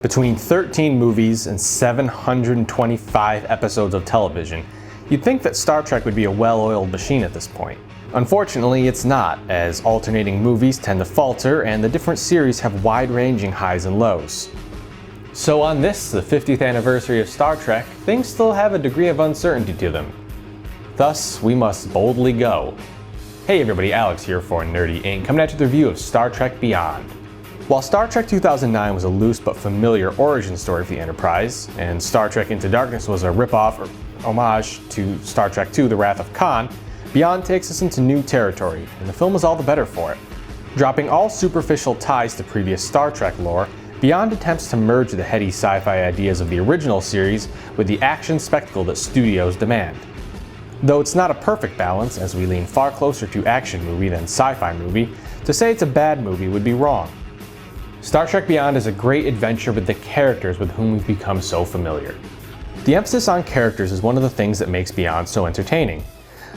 Between 13 movies and 725 episodes of television, you'd think that Star Trek would be a well-oiled machine at this point. Unfortunately, it's not, as alternating movies tend to falter and the different series have wide-ranging highs and lows. So on this, the 50th anniversary of Star Trek, things still have a degree of uncertainty to them. Thus, we must boldly go. Hey everybody, Alex here for Nerdy Inc., coming at you with a review of Star Trek Beyond. While Star Trek 2009 was a loose but familiar origin story for the Enterprise, and Star Trek Into Darkness was a ripoff or homage to Star Trek II: The Wrath of Khan, Beyond takes us into new territory, and the film is all the better for it. Dropping all superficial ties to previous Star Trek lore, Beyond attempts to merge the heady sci-fi ideas of the original series with the action spectacle that studios demand. Though it's not a perfect balance, as we lean far closer to action movie than sci-fi movie, to say it's a bad movie would be wrong. Star Trek Beyond is a great adventure with the characters with whom we've become so familiar. The emphasis on characters is one of the things that makes Beyond so entertaining.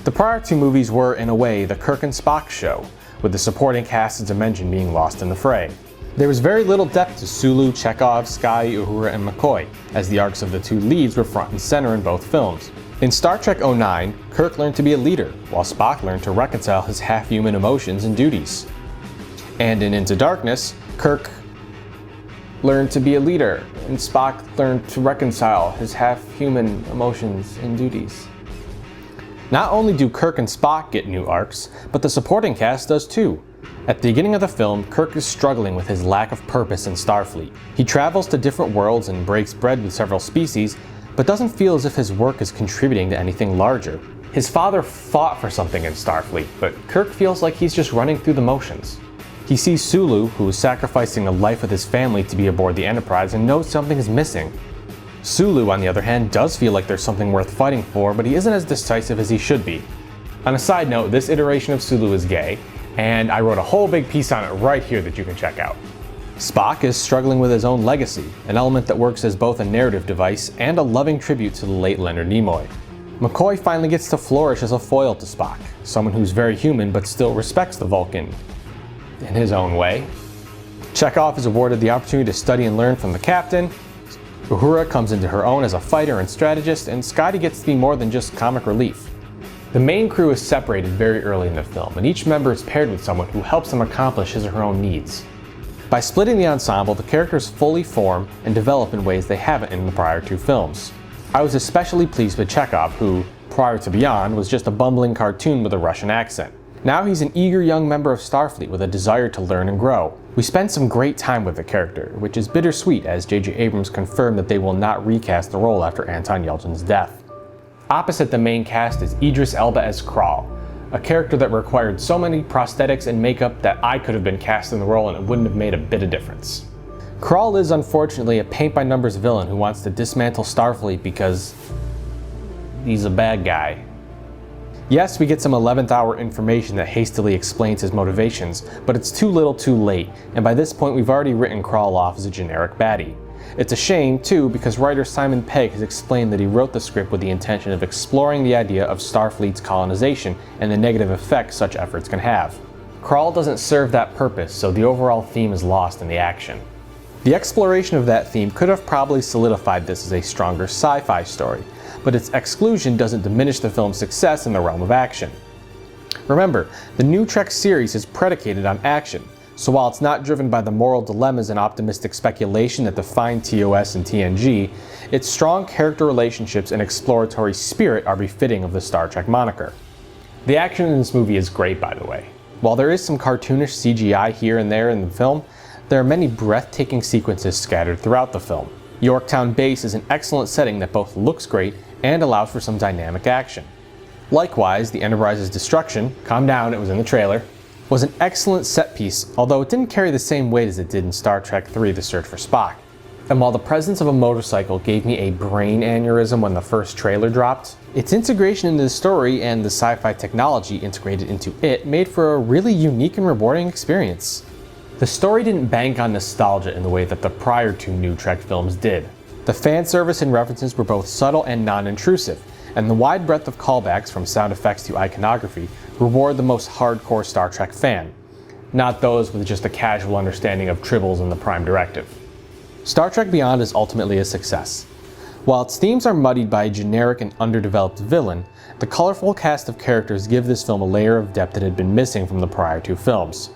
The prior two movies were, in a way, the Kirk and Spock show, with the supporting cast of Dimension being lost in the fray. There was very little depth to Sulu, Chekhov, Scotty, Uhura, and McCoy, as the arcs of the two leads were front and center in both films. In Star Trek 09, Kirk learned to be a leader, while Spock learned to reconcile his half-human emotions and duties. And in Into Darkness, Kirk learned to be a leader, and Spock learned to reconcile his half-human emotions and duties. Not only do Kirk and Spock get new arcs, but the supporting cast does too. At the beginning of the film, Kirk is struggling with his lack of purpose in Starfleet. He travels to different worlds and breaks bread with several species, but doesn't feel as if his work is contributing to anything larger. His father fought for something in Starfleet, but Kirk feels like he's just running through the motions. He sees Sulu, who is sacrificing the life of his family to be aboard the Enterprise, and knows something is missing. Sulu, on the other hand, does feel like there's something worth fighting for, but he isn't as decisive as he should be. On a side note, this iteration of Sulu is gay, and I wrote a whole big piece on it right here that you can check out. Spock is struggling with his own legacy, an element that works as both a narrative device and a loving tribute to the late Leonard Nimoy. McCoy finally gets to flourish as a foil to Spock, someone who's very human but still respects the Vulcan in his own way. Chekhov is awarded the opportunity to study and learn from the captain. Uhura comes into her own as a fighter and strategist, and Scotty gets to be more than just comic relief. The main crew is separated very early in the film, and each member is paired with someone who helps them accomplish his or her own needs. By splitting the ensemble, the characters fully form and develop in ways they haven't in the prior two films. I was especially pleased with Chekhov, who, prior to Beyond, was just a bumbling cartoon with a Russian accent. Now he's an eager young member of Starfleet with a desire to learn and grow. We spend some great time with the character, which is bittersweet as J.J. Abrams confirmed that they will not recast the role after Anton Yelchin's death. Opposite the main cast is Idris Elba as Krall, a character that required so many prosthetics and makeup that I could have been cast in the role and it wouldn't have made a bit of difference. Krall is unfortunately a paint-by-numbers villain who wants to dismantle Starfleet because he's a bad guy. Yes, we get some 11th hour information that hastily explains his motivations, but it's too little too late, and by this point we've already written Krall off as a generic baddie. It's a shame, too, because writer Simon Pegg has explained that he wrote the script with the intention of exploring the idea of Starfleet's colonization and the negative effects such efforts can have. Krall doesn't serve that purpose, so the overall theme is lost in the action. The exploration of that theme could have probably solidified this as a stronger sci-fi story, but its exclusion doesn't diminish the film's success in the realm of action. Remember, the NuTrek series is predicated on action, so while it's not driven by the moral dilemmas and optimistic speculation that define TOS and TNG, its strong character relationships and exploratory spirit are befitting of the Star Trek moniker. The action in this movie is great, by the way. While there is some cartoonish CGI here and there in the film, there are many breathtaking sequences scattered throughout the film. Yorktown Base is an excellent setting that both looks great and allows for some dynamic action. Likewise, the Enterprise's destruction, calm down, it was in the trailer, was an excellent set piece, although it didn't carry the same weight as it did in Star Trek III: The Search for Spock. And while the presence of a motorcycle gave me a brain aneurysm when the first trailer dropped, its integration into the story and the sci-fi technology integrated into it made for a really unique and rewarding experience. The story didn't bank on nostalgia in the way that the prior two NuTrek films did. The fan service and references were both subtle and non-intrusive, and the wide breadth of callbacks from sound effects to iconography reward the most hardcore Star Trek fan, not those with just a casual understanding of tribbles and the Prime Directive. Star Trek Beyond is ultimately a success. While its themes are muddied by a generic and underdeveloped villain, the colorful cast of characters give this film a layer of depth that had been missing from the prior two films.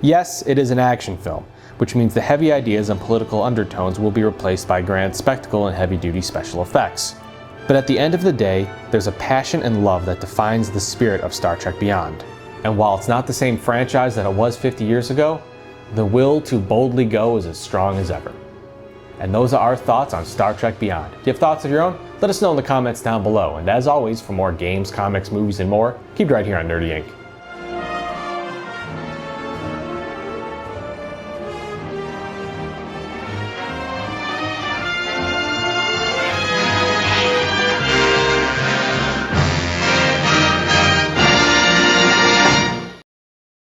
Yes, it is an action film, which means the heavy ideas and political undertones will be replaced by grand spectacle and heavy-duty special effects. But at the end of the day, there's a passion and love that defines the spirit of Star Trek Beyond. And while it's not the same franchise that it was 50 years ago, the will to boldly go is as strong as ever. And those are our thoughts on Star Trek Beyond. If you have thoughts of your own, let us know in the comments down below. And as always, for more games, comics, movies, and more, keep it right here on Nerdy Inc.